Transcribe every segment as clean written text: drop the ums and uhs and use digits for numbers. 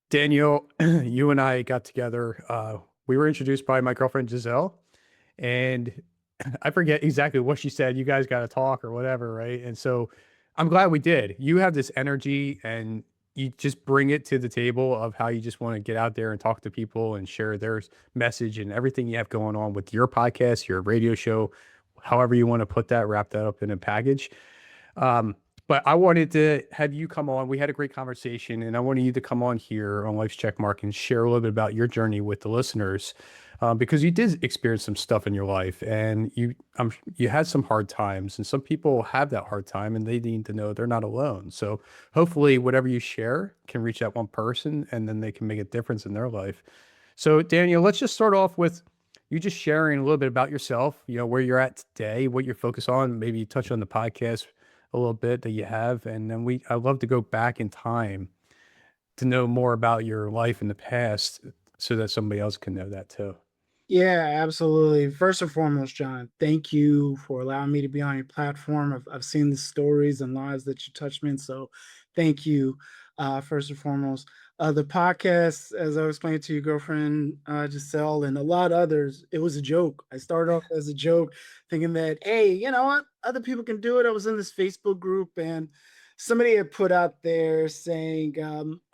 Daniel, you and I got together. We were introduced by my girlfriend Giselle, and I forget exactly what she said. You guys got to talk or whatever, right? And so I'm glad we did. You have this energy and you just bring it to the table of how you just want to get out there and talk to people and share their message and everything you have going on with your podcast, your radio show, however you want to put that, wrap that up in a package. Um, but I wanted to have you come on. We had a great conversation, and I wanted you to come on here on Life's Checkmark and share a little bit about your journey with the listeners, because you did experience some stuff in your life, and you had some hard times, and some people have that hard time, and they need to know they're not alone. So hopefully, whatever you share can reach that one person, and then they can make a difference in their life. So Daniel, let's just start off with you just sharing a little bit about yourself, where you're at today, what you're focused on, maybe touch on the podcast a little bit that you have, and then I'd love to go back in time to know more about your life in the past so that somebody else can know that too. Yeah, absolutely. First and foremost, John, thank you for allowing me to be on your platform. I've seen the stories and lives that you touched me in, so thank you, first and foremost. The podcast, as I was explaining to your girlfriend, Giselle, and a lot of others, it was a joke. I started off as a joke, thinking that, hey, you know what? Other people can do it. I was in this Facebook group, and somebody had put out there saying,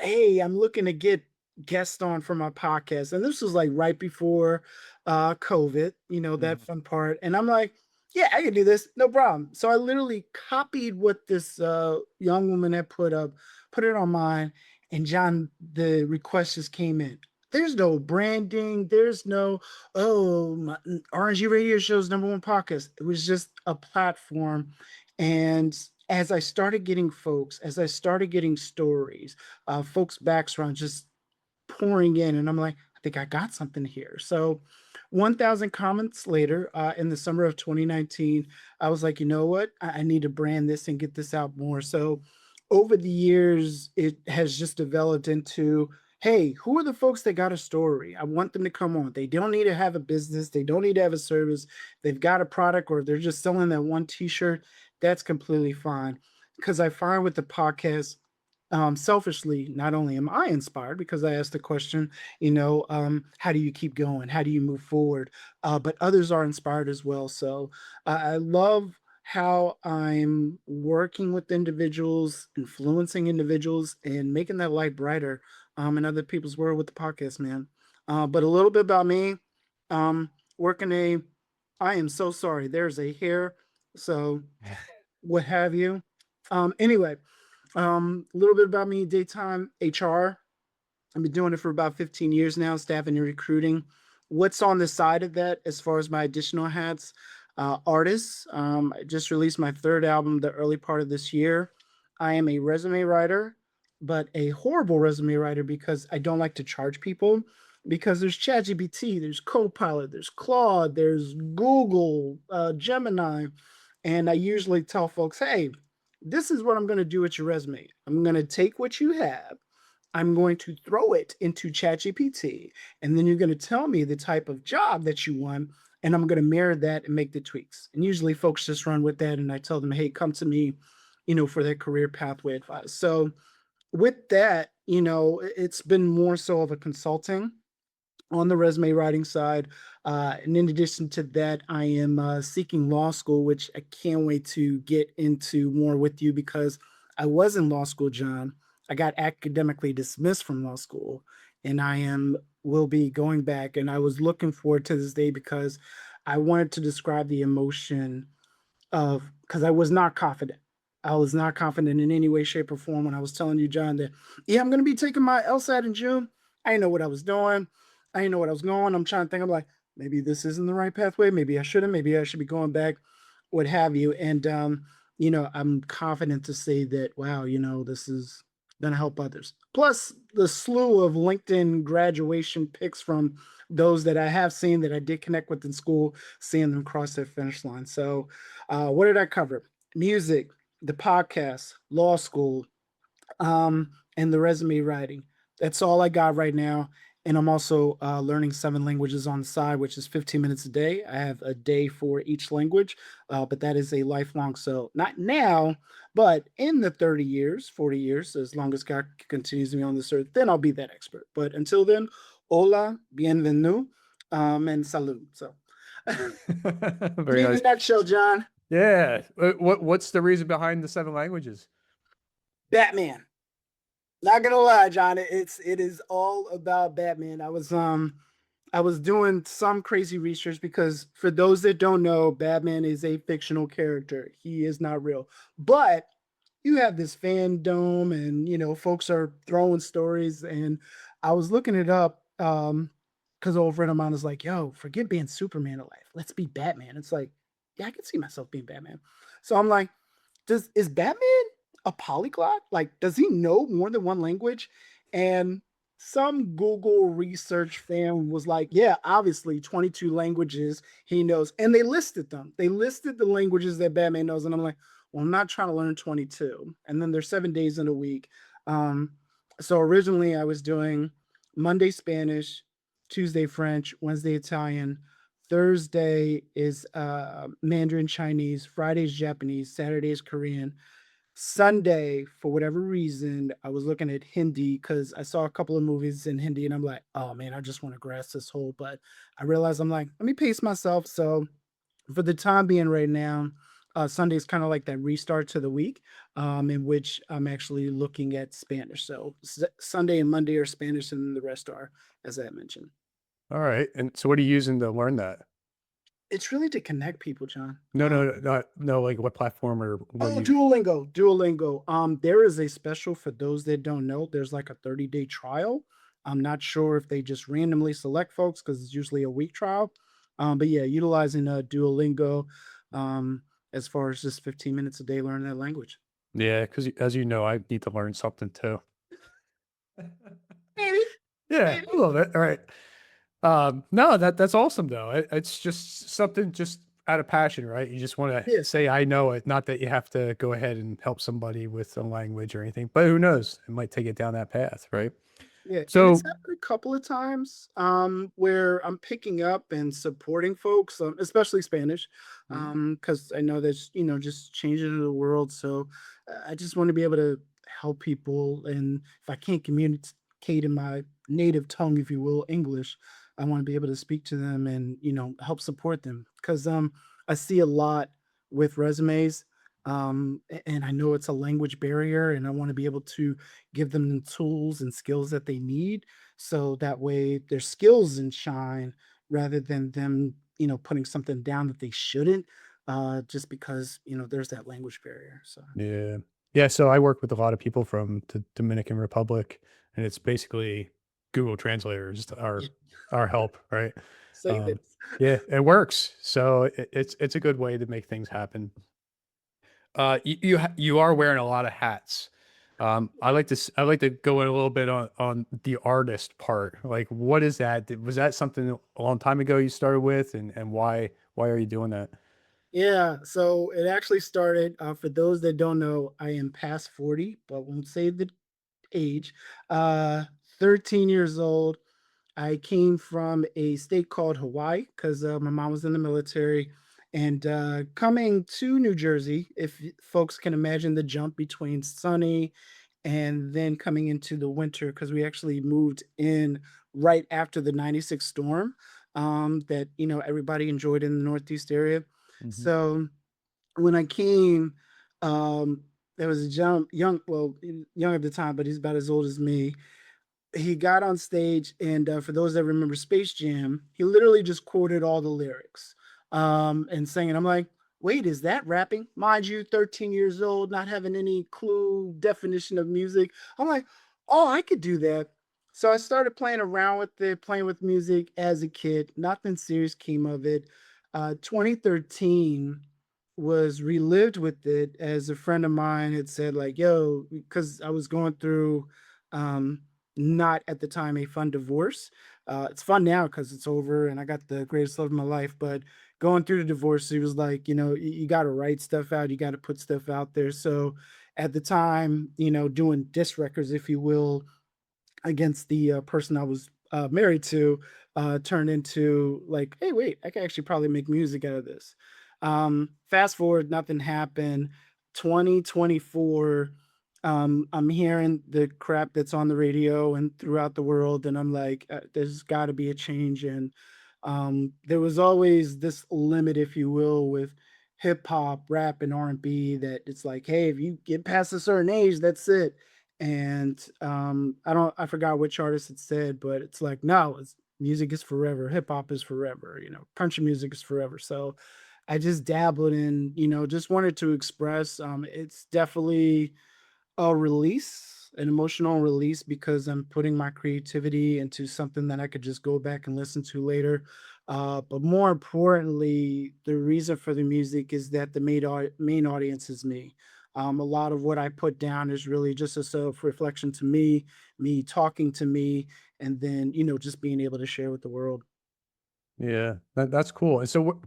hey, I'm looking to get guest on for my podcast. And this was like right before COVID, that Mhm. fun part. And I'm like, yeah, I can do this, no problem. So I literally copied what this young woman had put up, put it on mine, and John, the request just came in. There's no branding. There's no, oh, my, RNG Radio Show's number one podcast. It was just a platform. And as I started getting folks, as I started getting stories, folks' background just pouring in, and I'm like, I think I got something here. So 1,000 comments later, in the summer of 2019, I was like, you know what? I need to brand this and get this out more. So over the years, it has just developed into, hey, who are the folks that got a story? I want them to come on. They don't need to have a business. They don't need to have a service. They've got a product or they're just selling that one t-shirt. That's completely fine. Because I find with the podcast, selfishly, not only am I inspired because I asked the question, how do you keep going? How do you move forward? But others are inspired as well. So I love how I'm working with individuals, influencing individuals, and making that light brighter in other people's world with the podcast, man. But a little bit about me. Um, working a, I am so sorry. There's a hair, so what have you. Anyway, a little bit about me, daytime HR. I've been doing it for about 15 years now, staffing and recruiting. What's on the side of that as far as my additional hats? Artists. I just released my third album the early part of this year. I am a resume writer, but a horrible resume writer because I don't like to charge people because there's ChatGPT, there's Copilot, there's Claude, there's Google, Gemini. And I usually tell folks, hey, this is what I'm going to do with your resume. I'm going to take what you have, I'm going to throw it into ChatGPT, and then you're going to tell me the type of job that you want, and I'm going to mirror that and make the tweaks. And usually folks just run with that, and I tell them, hey, come to me, for that career pathway advice. So with that, it's been more so of a consulting on the resume writing side. And in addition to that, I am seeking law school, which I can't wait to get into more with you because I was in law school, John. I got academically dismissed from law school, and will be going back. And I was looking forward to this day because I wanted to describe the emotion of because I was not confident. I was not confident in any way, shape, or form when I was telling you, John, that yeah, I'm gonna be taking my LSAT in June. I didn't know what I was doing. I didn't know what I was going. I'm trying to think. I'm like, maybe this isn't the right pathway. Maybe I shouldn't. Maybe I should be going back, what have you. And I'm confident to say that, wow, this is gonna help others. Plus the slew of LinkedIn graduation pics from those that I have seen that I did connect with in school, seeing them cross that finish line. So what did I cover? Music, the podcast, law school, and the resume writing. That's all I got right now. and I'm also learning 7 languages on the side, which is 15 minutes a day. I have a day for each language, but that is a lifelong. So not now, but in the 30 years, 40 years, as long as God continues me on this earth, then I'll be that expert. But until then, hola, bienvenue, and salud. So, Very me in a nice. nutshell, John, Yeah. What's the reason behind the seven languages? Batman. Not gonna lie, John. It is all about Batman. I was doing some crazy research because for those that don't know, Batman is a fictional character. He is not real. But you have this fandom and folks are throwing stories and I was looking it up because old friend of mine is like, yo, forget being Superman alive. Let's be Batman. It's like, yeah, I can see myself being Batman. So I'm like, does is Batman a polyglot? Like, does he know more than one language? And some Google research fan was like, yeah, obviously 22 languages he knows. And they listed them. They listed the languages that Batman knows. And I'm like, well, I'm not trying to learn 22. And then there's 7 days in a week. Um, so originally I was doing Monday Spanish, Tuesday French, Wednesday Italian, Thursday is Mandarin Chinese, Friday's Japanese, Saturday's Korean. Sunday, for whatever reason, I was looking at Hindi because I saw a couple of movies in Hindi and I'm like, oh man, I just want to grasp this whole. But I realized I'm like, let me pace myself. So for the time being right now, Sunday is kind of like that restart to the week, in which I'm actually looking at Spanish. So Sunday and Monday are Spanish, and the rest are, as I mentioned. All right. And so what are you using to learn that? It's really to connect people, John. No, no, no, like what platform or what Oh, you Duolingo, Duolingo. There is a special for those that don't know. There's like a 30-day trial. I'm not sure if they just randomly select folks because it's usually a week trial. But yeah, utilizing Duolingo, as far as just 15 minutes a day learning that language. Yeah, because as you know, I need to learn something too. Maybe, Yeah, maybe. a little bit. All right. No, that's awesome though. It's just something just out of passion, right? You just want to Yeah. say I know it, not that you have to go ahead and help somebody with a language or anything. But who knows? It might take it down that path, right? Yeah, and it's So, happened a couple of times, where I'm picking up and supporting folks, especially Spanish, mhm, because I know that's just changing the world. So I just want to be able to help people, and if I can't communicate in my native tongue, if you will, English, I want to be able to speak to them and help support them because I see a lot with resumes. And I know it's a language barrier, and I want to be able to give them the tools and skills that they need so that way their skills and shine rather than them putting something down that they shouldn't, just because there's that language barrier. So yeah, yeah. So I work with a lot of people from the Dominican Republic, and it's basically Google translators yeah, our help, right? say Um, this. yeah, it works. So it's a good way to make things happen. You are wearing a lot of hats. I like to go in a little bit on the artist part. Like, what is that? Was that something a long time ago you started with, and why are you doing that? Yeah, so it actually started, for those that don't know, I am past 40 but won't say the age. uh 13 years old. I came from a state called Hawaii because my mom was in the military. And coming to New Jersey, if folks can imagine the jump between sunny and then coming into the winter, because we actually moved in right after the 96 storm, that everybody enjoyed in the Northeast area. Hmm. So when I came, there was a young, well, young at the time, but he's about as old as me. He got on stage, and for those that remember Space Jam, he literally just quoted all the lyrics, and sang it. I'm like, wait, is that rapping? Mind you, 13 years old, not having any clue definition of music. I'm like, oh, I could do that. So I started playing around with it, playing with music as a kid. Nothing serious came of it. 2013 was relived with it as a friend of mine had said, like, yo, because I was going through, um, not at the time a fun divorce. It's fun now because it's over and I got the greatest love of my life. But going through the divorce, he was like, you got to write stuff out, you got to put stuff out there. So at the time, doing diss records, if you will, against the person I was married to turned into like, hey, wait, I can actually probably make music out of this. Fast forward, nothing happened. 2024, I'm hearing the crap that's on the radio and throughout the world, and I'm like, there's got to be a change. And there was always this limit, if you will, with hip hop, rap, and R&B that it's like, hey, if you get past a certain age, that's it. And I forgot which artist it said, but it's like, no, it's music is forever, hip hop is forever, country music is forever. So I just dabbled in, just wanted to express. It's definitely a release, an emotional release, because I'm putting my creativity into something that I could just go back and listen to later. But more importantly, the reason for the music is that the main audience is me. A lot of what I put down is really just a self reflection to me talking to me, and then just being able to share with the world. Yeah, that's cool. And so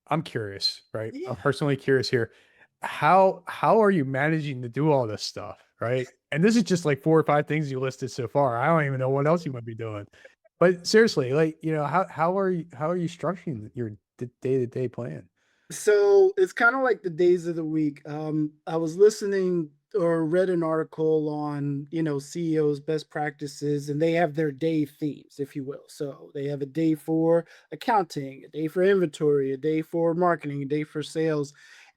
I'm curious, right? I'm Yeah. personally curious here. How are you managing to do all this stuff, right? And this is just like 4 or 5 things you listed so far. I don't even know what else you might be doing. But seriously, like, how are you structuring your day-to-day plan? So it's kind of like the days of the week. I was listening or read an article on, CEOs' best practices, and they have their day themes, if you will. So they have a day for accounting, a day for inventory, a day for marketing, a day for sales.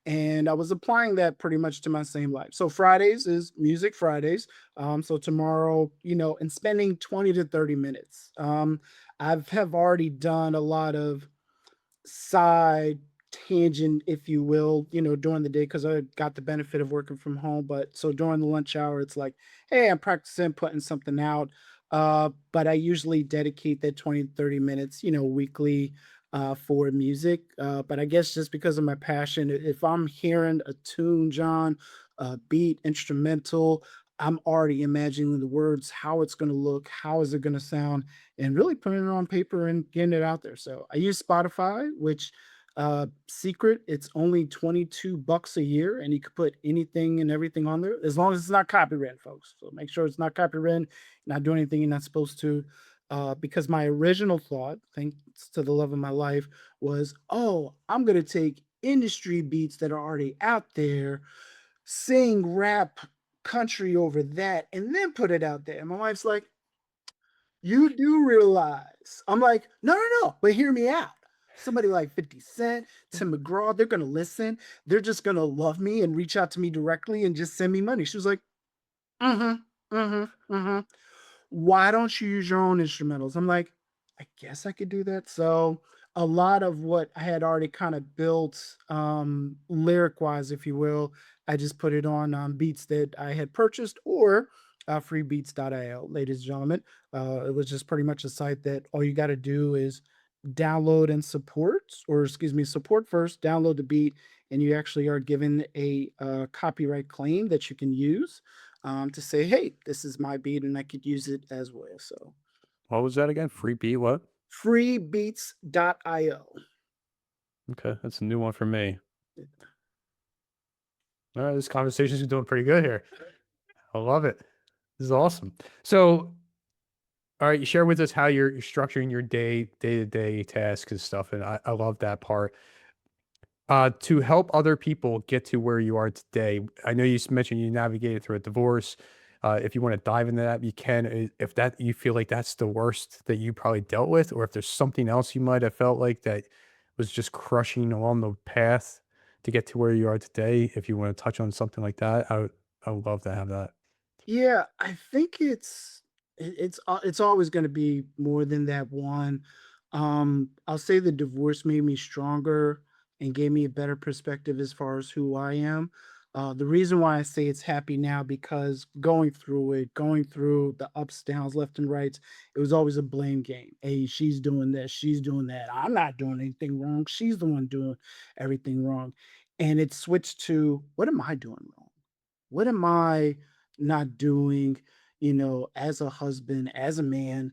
And I was applying that pretty much to my same life. So Fridays is Music Fridays. So tomorrow, and spending 20 to 30 minutes. Have already done a lot of side tangent, if you will, during the day because I got the benefit of working from home. But so during the lunch hour, it's like, hey, I'm practicing putting something out. But I usually dedicate that 20 to 30 minutes, weekly for music. But I guess just because of my passion, if I'm hearing a tune, John, a beat, instrumental, I'm already imagining the words, how it's going to look, how is it going to sound, and really putting it on paper and getting it out there. So I use Spotify, which secret, it's only 22 bucks a year, and you could put anything and everything on there as long as it's not copyrighted, folks. So make sure it's not copyrighted, not doing anything you're not supposed to. Because my original thought, thanks to the love of my life, was, oh, I'm gonna take industry beats that are already out there, sing rap country over that, and then put it out there. And my wife's like, you do realize. I'm like, no, no, no, but hear me out. Somebody like 50 Cent, Tim McGraw, they're gonna listen. They're just gonna love me and reach out to me directly and just send me money. She was like, mm-hmm, mm-hmm, mm-hmm. Why don't you use your own instrumentals? I'm like, I guess I could do that. So a lot of what I had already kind of built, lyric wise, if you will, I just put it on beats that I had purchased or freebeats.io, ladies and gentlemen. It was just pretty much a site that all you got to do is download and support, or excuse me, support first, download the beat, and you actually are given a copyright claim that you can use to say, hey, this is my beat and I could use it as well. So What was that again? Free B what? freebeats.io. Okay, that's a new one for me. All right, this conversation is doing pretty good here. I love it. This is awesome. So, all right, you share with us how you're structuring your day-to-day tasks and stuff, and I love that part. To help other people get to where you are today, I know mentioned you navigated through a divorce. If you want to dive into that, you can. If that you feel like that's the worst that you probably dealt with, or if there's something else you might have felt like that was just crushing along the path to get to where you are today, if you want to touch on something like that, I would love to have that. Yeah, I think it's always going to be more than that one. I'll say the divorce made me stronger and gave me a better perspective as far as who I am. The reason why I say it's happy now, because going through it, going through the ups, downs, left and rights, it was always a blame game. Hey, she's doing this, she's doing that. I'm not doing anything wrong. She's the one doing everything wrong. And it switched to, what am I doing wrong? What am I not doing, as a husband, as a man,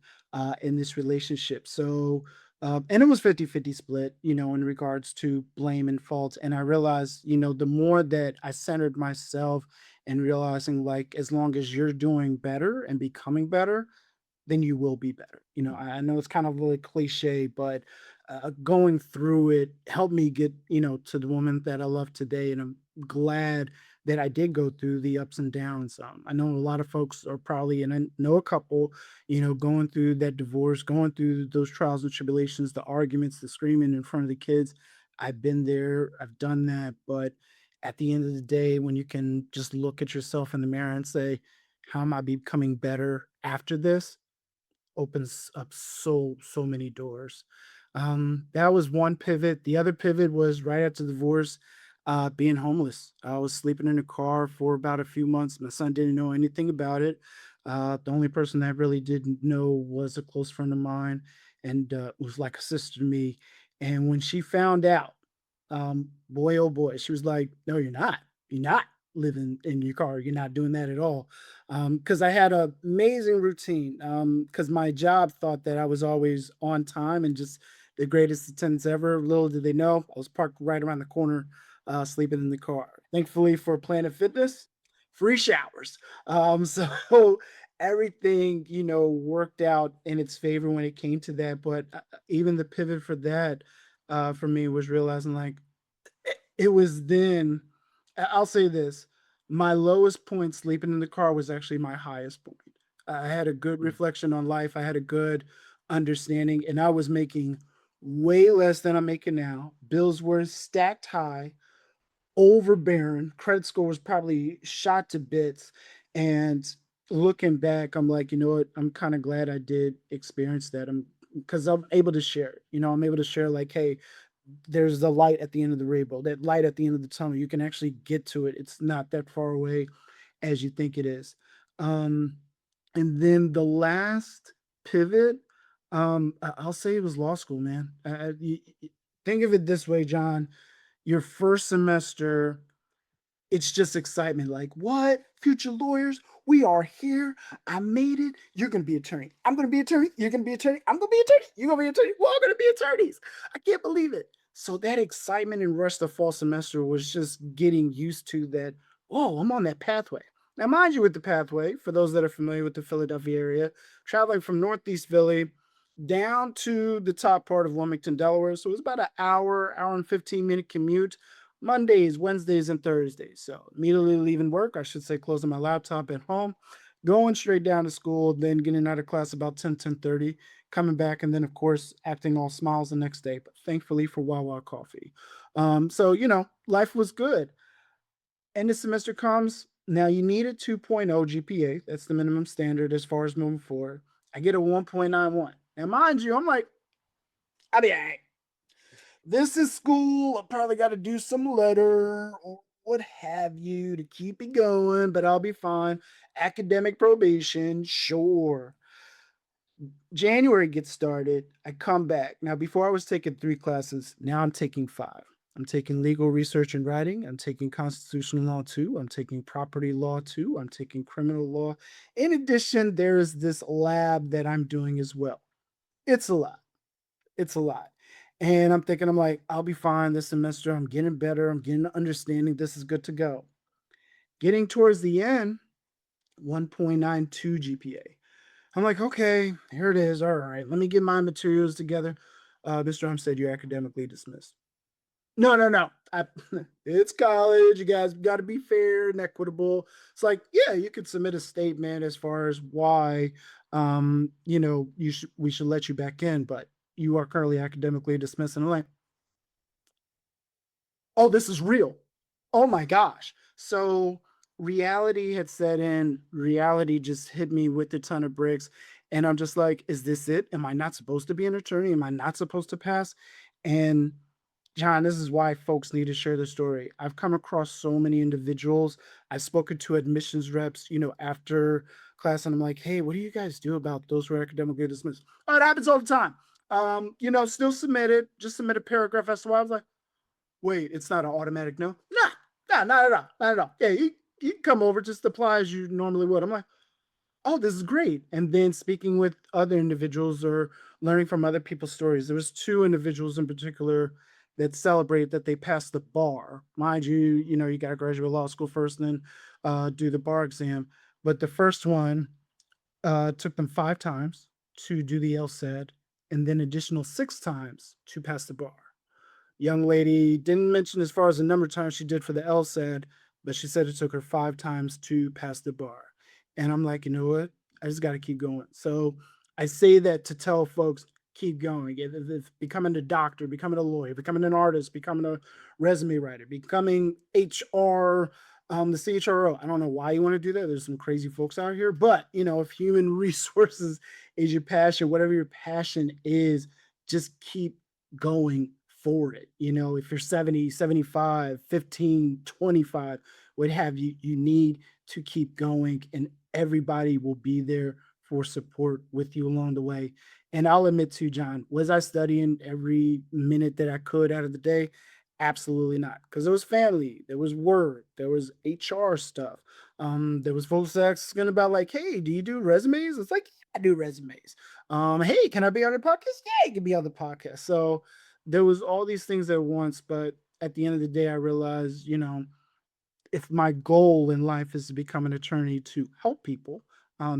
in this relationship? So, and it was 50-50 split, in regards to blame and fault. And I realized, the more that I centered myself and realizing, like, as long as you're doing better and becoming better, then you will be better. I know it's kind of really cliche, but going through it helped me get, to the woman that I love today. And I'm glad that I did go through the ups and downs. I know a lot of folks are probably, and I know a couple, going through that divorce, going through those trials and tribulations, the arguments, the screaming in front of the kids. I've been there, I've done that. But at the end of the day, when you can just look at yourself in the mirror and say, how am I becoming better after this? Opens up so many doors. That was one pivot. The other pivot was right after the divorce, being homeless. I was sleeping in a car for about a few months. My son didn't know anything about it. The only person that really didn't know was a close friend of mine, and was like a sister to me. And when she found out, boy, oh boy, she was like, "No, you're not. You're not living in your car. You're not doing that at all." Because I had an amazing routine. Because my job thought that I was always on time and just the greatest attendance ever. Little did they know, I was parked right around the corner, sleeping in the car. Thankfully for Planet Fitness, free showers. So everything, worked out in its favor when it came to that. But even the pivot for that, for me, was realizing like it was then. I'll say this: my lowest point sleeping in the car was actually my highest point. I had a good Mm. reflection on life. I had a good understanding, and I was making way less than I'm making now. Bills were stacked high, overbearing. Credit score was probably shot to bits. And looking back, I'm like, you know what? I'm kind of glad I did experience that. Because I'm able to share it. I'm able to share like, hey, there's the light at the end of the rainbow, that light at the end of the tunnel. You can actually get to it. It's not that far away as you think it is. Um, and then the last pivot, I'll say it was law school, man. Think of it this way, John. Your first semester, it's just excitement. Like, what? Future lawyers, we are here. I made it. You're gonna be attorney. I'm gonna be attorney. You're gonna be attorney. I'm gonna be attorney. You're gonna be attorney. We're all gonna be attorneys. I can't believe it. So that excitement and rush the fall semester was just getting used to that. Oh, I'm on that pathway. Now, mind you, with the pathway, for those that are familiar with the Philadelphia area, traveling from Northeast Philly down to the top part of Wilmington, Delaware. So it was about an hour and 15-minute commute Mondays, Wednesdays, and Thursdays. So immediately leaving work, I should say closing my laptop at home, going straight down to school, then getting out of class about 10:30, coming back, and then of course acting all smiles the next day. But thankfully for Wawa Coffee. So life was good. End of semester comes. Now you need a 2.0 GPA. That's the minimum standard as far as moving forward. I get a 1.91. Now, mind you, I'm like, I'll be all right. This is school. I probably got to do some letter or what have you to keep it going, but I'll be fine. Academic probation, sure. January gets started. I come back. Now, before I was taking 3 classes, now I'm taking 5. I'm taking legal research and writing. I'm taking constitutional law 2. I'm taking property law 2. I'm taking criminal law. In addition, there is this lab that I'm doing as well. It's a lot. It's a lot. And I'm thinking, I'm like, I'll be fine this semester. I'm getting better. I'm getting an understanding. This is good to go. Getting towards the end, 1.92 GPA. I'm like, okay, here it is. All right, let me get my materials together. Mr. Umstead, you're academically dismissed. No, no, no. It's college. You guys got to be fair and equitable. It's like, yeah, you could submit a statement as far as why, we should let you back in, but you are currently academically dismissed. And I'm like, oh, this is real. Oh my gosh. So reality had set in. Reality just hit me with a ton of bricks. And I'm just like, is this it? Am I not supposed to be an attorney? Am I not supposed to pass? And John, this is why folks need to share the story. I've come across so many individuals. I've spoken to admissions reps, after class, and I'm like, hey, what do you guys do about those who are academically dismissed? Oh, it happens all the time. Still submit it, just submit a paragraph as to why. I was like, wait, it's not an automatic no? Nah, nah, not at all. Not at all. Yeah, you can come over, just apply as you normally would. I'm like, oh, this is great. And then speaking with other individuals or learning from other people's stories, there was 2 individuals in particular that celebrate that they passed the bar. Mind you, you got to graduate law school first, and then do the bar exam. But the first one, took them 5 times to do the LSAT, and then additional 6 times to pass the bar. Young lady didn't mention as far as the number of times she did for the LSAT, but she said it took her 5 times to pass the bar. And I'm like, you know what? I just got to keep going. So I say that to tell folks, keep going. If becoming a doctor, becoming a lawyer, becoming an artist, becoming a resume writer, becoming HR, the CHRO. I don't know why you want to do that. There's some crazy folks out here, but if human resources is your passion, whatever your passion is, just keep going for it. If you're 70, 75, 15, 25, what have you, you need to keep going, and everybody will be there for support with you along the way. And I'll admit to you, John, was I studying every minute that I could out of the day? Absolutely not. Because there was family, there was work, there was HR stuff. There was folks asking about like, hey, do you do resumes? It's like, yeah, I do resumes. Hey, can I be on the podcast? Yeah, you can be on the podcast. So there was all these things at once, but at the end of the day, I realized, if my goal in life is to become an attorney to help people,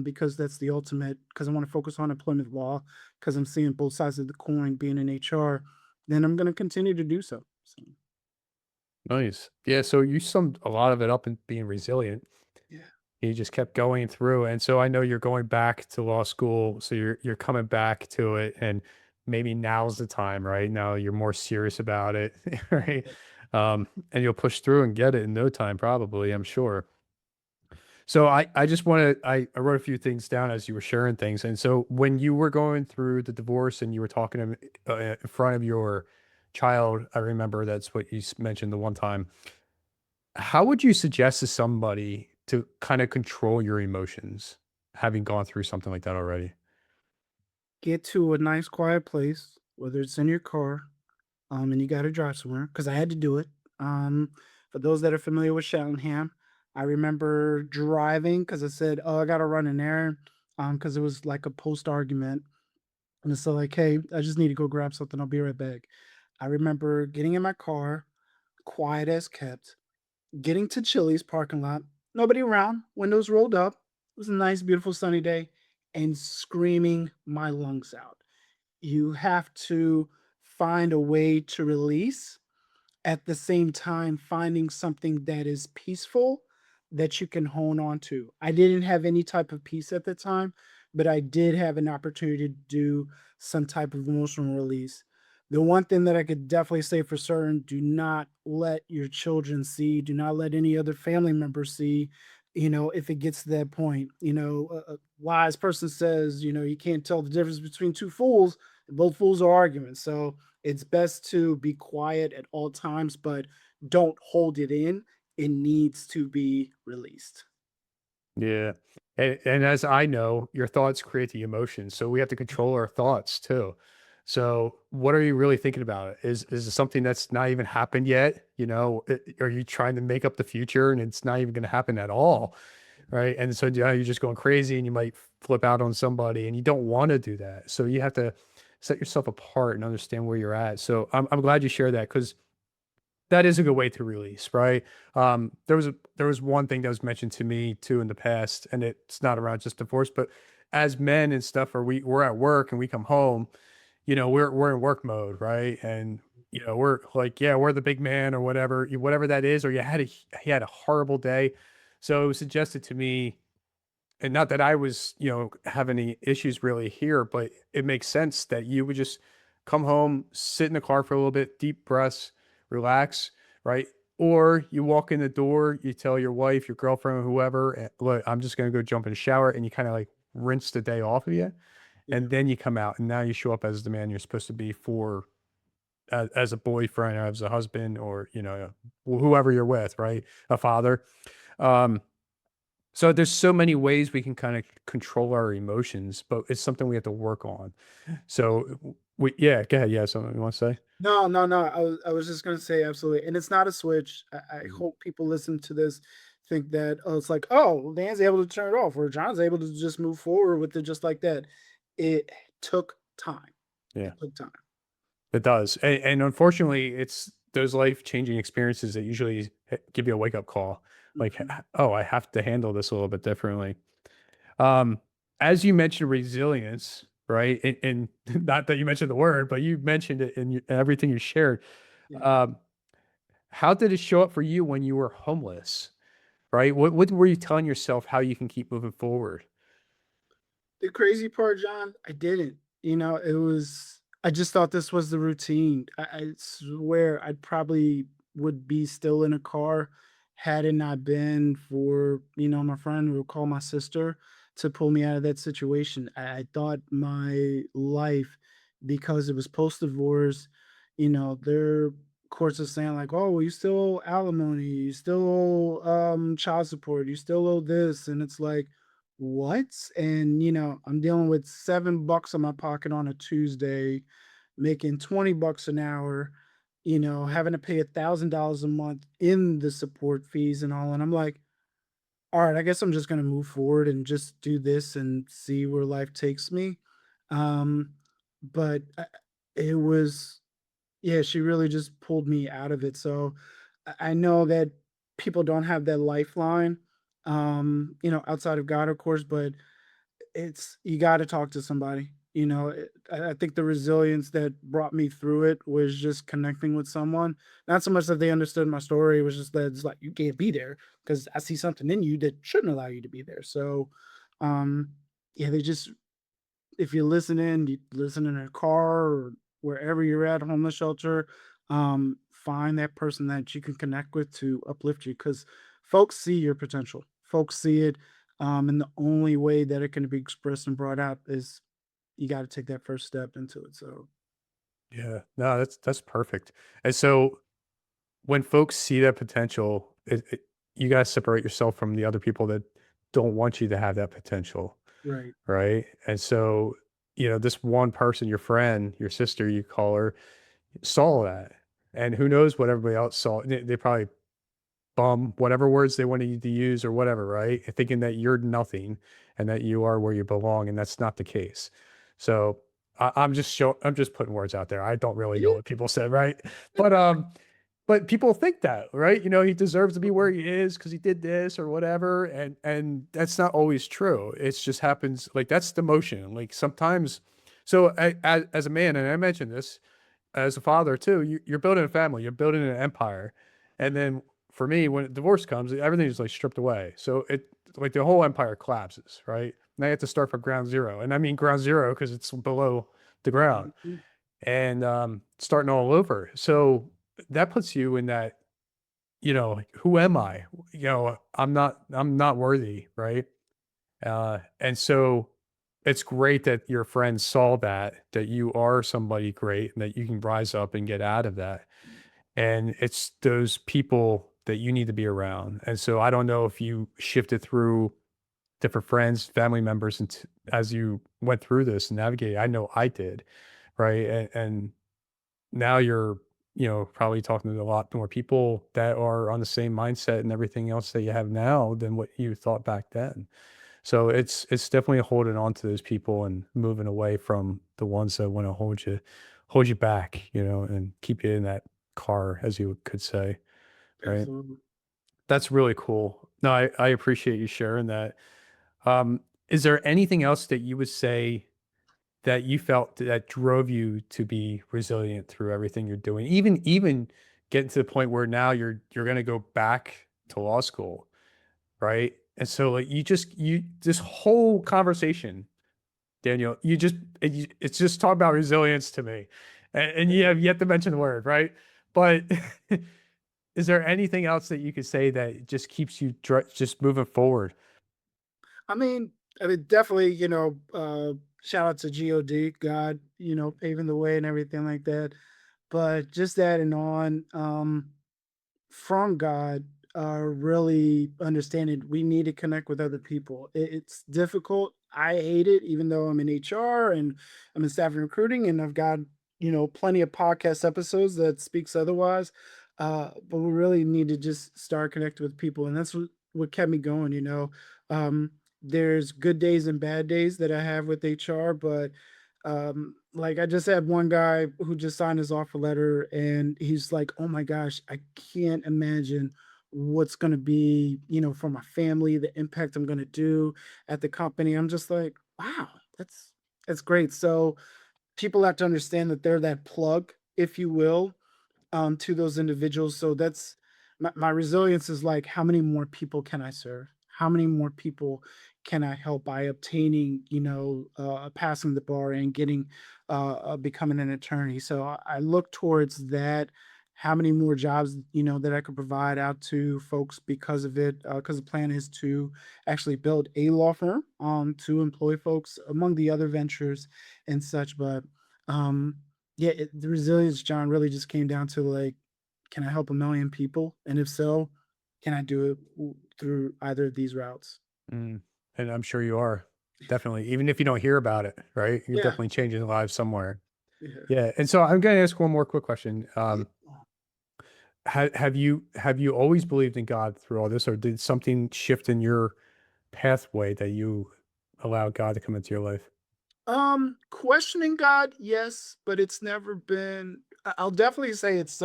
because that's the ultimate, because I want to focus on employment law, because I'm seeing both sides of the coin being in HR, then I'm going to continue to do so. So, Nice. Yeah, so you summed a lot of it up in being resilient. yeah. You just kept going through, and so I know you're going back to law school, so you're coming back to it, and maybe now's the time, right? Now you're more serious about it, right? And you'll push through and get it in no time, probably, I'm sure. So I just want to I wrote a few things down as you were sharing things, and so when you were going through the divorce and you were talking to in front of your child, I remember that's what you mentioned the one time. How would you suggest to somebody to kind of control your emotions, having gone through something like that already? Get to a nice quiet place, whether it's in your car, and you got to drive somewhere, because I had to do it. For those that are familiar with Cheltenham, I remember driving because I said, "Oh, I got to run an errand," because it was like a post argument, and it's so like, "Hey, I just need to go grab something. I'll be right back." I remember getting in my car, quiet as kept, getting to Chili's parking lot, nobody around, windows rolled up. It was a nice, beautiful, sunny day, and screaming my lungs out. You have to find a way to release, at the same time finding something that is peaceful that you can hone on to. I didn't have any type of peace at the time, but I did have an opportunity to do some type of emotional release. The one thing that I could definitely say for certain, do not let your children see, do not let any other family member see, if it gets to that point. A wise person says, you can't tell the difference between two fools, and both fools are arguing. So it's best to be quiet at all times, but don't hold it in. It needs to be released. Yeah. And as I know, your thoughts create the emotions. So we have to control our thoughts too. So what are you really thinking about? Is it something that's not even happened yet? Are you trying to make up the future and it's not even going to happen at all? Right. And so you're just going crazy and you might flip out on somebody and you don't want to do that. So you have to set yourself apart and understand where you're at. So I'm glad you shared that because that is a good way to release, right? There was one thing that was mentioned to me too in the past, and it's not around just divorce, but as men and stuff, or we're at work and we come home, we're in work mode, right? And we're like, yeah, we're the big man or whatever, whatever that is, or he had a horrible day. So it was suggested to me, and not that I was, have any issues really here, but it makes sense that you would just come home, sit in the car for a little bit, deep breaths, relax, right? Or you walk in the door, you tell your wife, your girlfriend, whoever, look, I'm just going to go jump in the shower, and you kind of like rinse the day off of you. Yeah. And then you come out, and now you show up as the man you're supposed to be for, as a boyfriend, or as a husband, or, whoever you're with, right? A father. Um, so there's so many ways we can kind of control our emotions, but it's something we have to work on. So yeah, go ahead. Yeah, something you want to say? No, no, no. I was just gonna say absolutely, and it's not a switch. I Mhm. hope people listen to this think that, oh, it's like, oh, Dan's able to turn it off, or John's able to just move forward with it just like that. It took time. Yeah, It took time. it does. And unfortunately, it's those life changing experiences that usually give you a wake up call. Like, Mhm. oh, I have to handle this a little bit differently. Um, as you mentioned resilience, right? And not that you mentioned the word, but you mentioned it in everything you shared. Yeah. Um, how did it show up for you when you were homeless? Right? What were you telling yourself how you can keep moving forward? The crazy part, John, I didn't. It was, I just thought this was the routine. I swear I probably would be still in a car had it not been for, my friend who would call my sister to pull me out of that situation. I thought my life, because it was post divorce, their courts are saying like, oh, well, you still owe alimony, you still owe child support, you still owe this. And it's like, what? And I'm dealing with $7 in my pocket on a Tuesday, making $20 an hour, having to pay $1,000 a month in the support fees and all. And I'm like, all right, I guess I'm just gonna move forward and just do this and see where life takes me. Um, but it was, yeah, she really just pulled me out of it. So I know that people don't have that lifeline, outside of God, of course, but it's, you gotta talk to somebody, I think the resilience that brought me through it was just connecting with someone. Not so much that they understood my story, it was just that it's like, "You can't be there because I see something in you that shouldn't allow you to be there." So, um, yeah, they just, if you're listening, you listen in a car or wherever you're at, homeless shelter, find that person that you can connect with to uplift you, because folks see your potential. Folks see it. And the only way that it can be expressed and brought out is you got to take that first step into it. So, Yeah, no, that's perfect. And so when folks see that potential, you guys separate yourself from the other people that don't want you to have that potential, right. right? And so, this one person, your friend, your sister, you call her, saw that. And who knows what everybody else saw. They probably whatever words they wanted you to use or whatever, right? Thinking that you're nothing and that you are where you belong, and that's not the case. So I'm just putting words out there. I don't really know Yeah. what people said, right? But but people think that, right? He deserves to be where he is because he did this or whatever, and that's not always true. It's just happens like that's the motion. Like sometimes, so as a man, and I mentioned this, as a father too, you're building a family, you're building an empire, and then for me, when divorce comes, everything is like stripped away. So it like the whole empire collapses, right? And I have to start from ground zero, and I mean ground zero because it's below the ground, Mhm. and starting all over. So that puts you in that, like, who am I? I'm not worthy, right? And so it's great that your friends saw that you are somebody great and that you can rise up and get out of that. And it's those people that you need to be around. And so I don't know if you shifted through different friends, family members, and as you went through this and navigated. I know I did, right? And now you're, probably talking to a lot more people that are on the same mindset and everything else that you have now than what you thought back then. So it's definitely holding on to those people and moving away from the ones that want to hold you back, and keep you in that car, as you could say, right? Absolutely. That's really cool. No, I appreciate you sharing that. Is there anything else that you would say that you felt that drove you to be resilient through everything you're doing? Even getting to the point where now you're going to go back to law school, right? And so like you this whole conversation, Daniel, it's just talk about resilience to me. And you have yet to mention the word, right? But is there anything else that you could say that just keeps you just moving forward? I mean, definitely, shout out to God, paving the way and everything like that. But just adding on, from God, really understanding we need to connect with other people. It's difficult. I hate it, even though I'm in HR and I'm in staff and recruiting, and I've got plenty of podcast episodes that speaks otherwise. But we really need to just start connecting with people, and that's what kept me going. There's good days and bad days that I have with HR, but like I just had one guy who just signed his offer letter and he's like, "Oh my gosh, I can't imagine what's going to be, for my family, the impact I'm going to do at the company. I'm just like, wow, that's great. So people have to understand that they're that plug, if you will, to those individuals. So that's my resilience is like, how many more people can I serve? How many more people can I help by obtaining, passing the bar and getting, becoming an attorney? So I look towards that. How many more jobs, that I could provide out to folks because of it? Because the plan is to actually build a law firm, to employ folks among the other ventures and such. But um, yeah, the resilience, John, really just came down to like, can I help a million people? And if so, can I do it through either of these routes? Mm. And I'm sure you are. Definitely. Even if you don't hear about it, right? You're Yeah. definitely changing lives somewhere. Yeah. Yeah. And so I'm going to ask one more quick question. Yeah. Have you always believed in God through all this, or did something shift in your pathway that you allowed God to come into your life? Questioning God, yes, but it's never been. I'll definitely say it's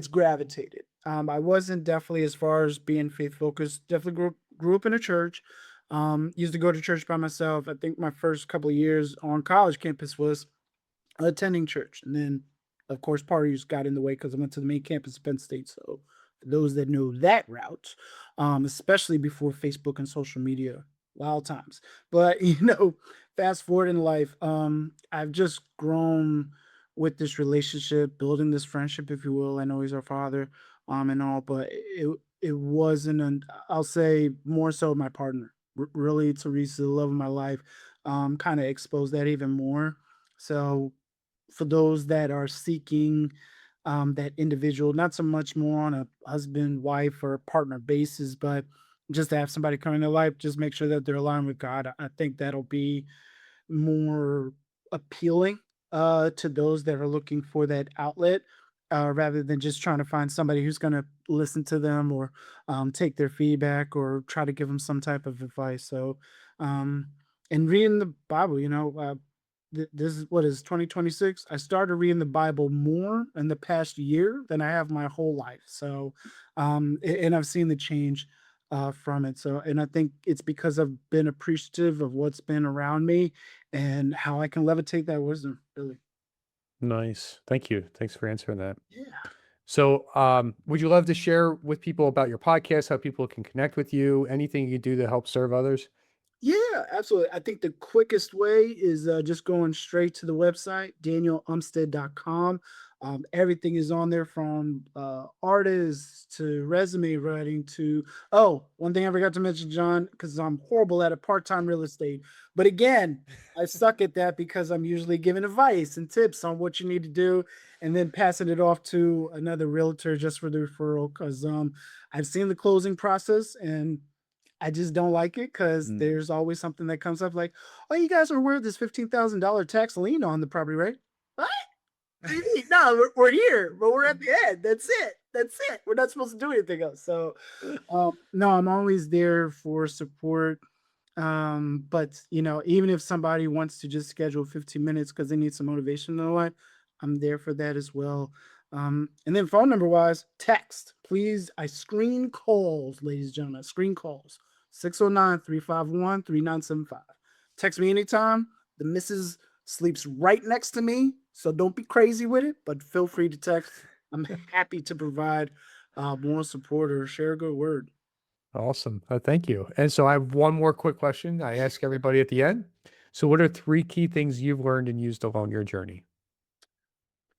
gravitated. I wasn't definitely as far as being faith focused. Definitely grew up in a church. Used to go to church by myself. I think my first couple of years on college campus was attending church. And then, of course, parties got in the way because I went to the main campus of Penn State. So, for those that know that route, especially before Facebook and social media, wild times. But, fast forward in life, I've just grown with this relationship, building this friendship, if you will. I know he's our father, and all, but it wasn't, I'll say more so my partner. Really, Teresa, the love of my life, kind of exposed that even more. So for those that are seeking that individual, not so much more on a husband, wife, or partner basis, but just to have somebody come in their life, just make sure that they're aligned with God. I think that'll be more appealing to those that are looking for that outlet. Rather than just trying to find somebody who's going to listen to them or take their feedback or try to give them some type of advice. So, um, and reading the Bible, this is what is 2026. I started reading the Bible more in the past year than I have my whole life. So, and I've seen the change from it. So, and I think it's because I've been appreciative of what's been around me and how I can levitate that wisdom. Really. Nice. Thank you. Thanks for answering that. Yeah. So, would you love to share with people about your podcast, how people can connect with you, anything you do to help serve others? Yeah, absolutely. I think the quickest way is just going straight to the website, danielumstead.com. Everything is on there from artists to resume writing to, oh, one thing I forgot to mention, John, because I'm horrible at it, part-time real estate. But again, I suck at that because I'm usually giving advice and tips on what you need to do and then passing it off to another realtor just for the referral because I've seen the closing process and I just don't like it because Mm. there's always something that comes up like, "Oh, you guys are aware of this $15,000 tax lien on the property, right?" "What? What do you mean? No, we're here, but we're at the end. That's it. That's it. We're not supposed to do anything else." So, no, I'm always there for support. But even if somebody wants to just schedule 15 minutes because they need some motivation in their life, I'm there for that as well. And then phone number wise, text. Please, I screen calls, ladies and gentlemen. Screen calls. 609-351-3975. Text me anytime. The missus sleeps right next to me, so don't be crazy with it, but feel free to text. I'm happy to provide moral support or share a good word. Awesome. Thank you. And so I have one more quick question I ask everybody at the end. So, what are three key things you've learned and used along your journey?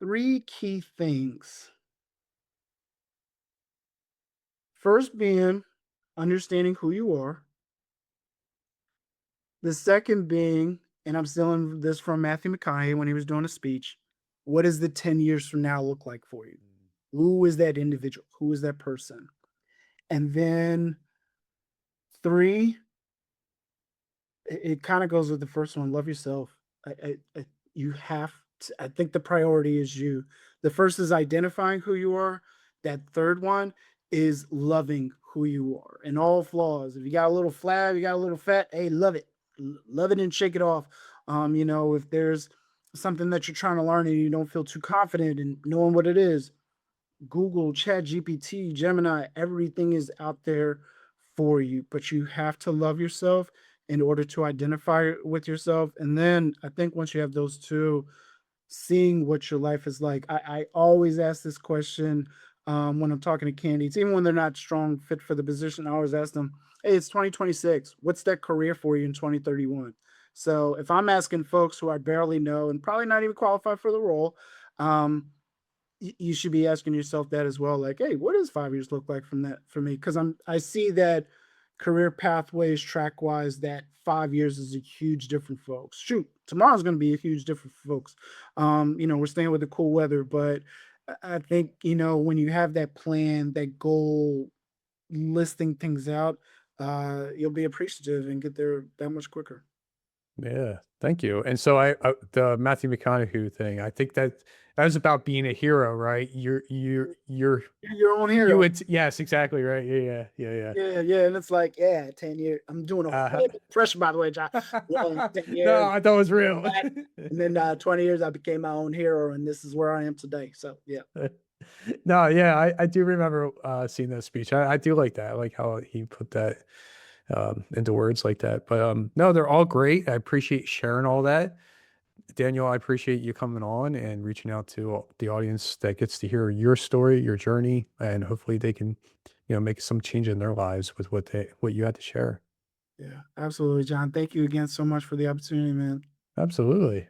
Three key things. First being understanding who you are. The second being, and I'm stealing this from Matthew McConaughey when he was doing a speech, what does the 10 years from now look like for you? Who is that individual? Who is that person? And then three, it kind of goes with the first one. Love yourself. You have to, I think the priority is you. The first is identifying who you are. That third one is loving who you are and all flaws. If you got a little flab, you got a little fat, hey, love it. Love it and shake it off. If there's something that you're trying to learn and you don't feel too confident in knowing what it is, Google, Chat GPT, Gemini, everything is out there for you, but you have to love yourself in order to identify with yourself. And then I think once you have those two, seeing what your life is like. I always ask this question when I'm talking to candidates, even when they're not strong fit for the position. I always ask them, "Hey, it's 2026. What's that career for you in 2031?" So if I'm asking folks who I barely know and probably not even qualified for the role, um, you should be asking yourself that as well. Like, hey, what does 5 years look like from that for me? Because I see that career pathways track wise that 5 years is a huge different folks. Shoot, tomorrow's going to be a huge different for folks. We're staying with the cool weather, but I think when you have that plan, that goal, listing things out, you'll be appreciative and get there that much quicker. Yeah, thank you. And so the Matthew McConaughey thing, I think that was about being a hero, right? You're your own you hero. would, yes, exactly, right. Yeah. Yeah, yeah, and it's like, yeah, 10 years. I'm doing a Uh-huh. whole pressure, by the way, John. Yeah, 10 No, years I thought it was real. back, and then 20 years, I became my own hero, and this is where I am today. So, yeah, No, yeah, I do remember seeing that speech. I do like that. I like how he put that into words like that. But no, they're all great. I appreciate sharing all that. Daniel, I appreciate you coming on and reaching out to the audience that gets to hear your story, your journey, and hopefully they can, make some change in their lives with what you had to share. yeah, absolutely, John. Thank you again so much for the opportunity, man. Absolutely.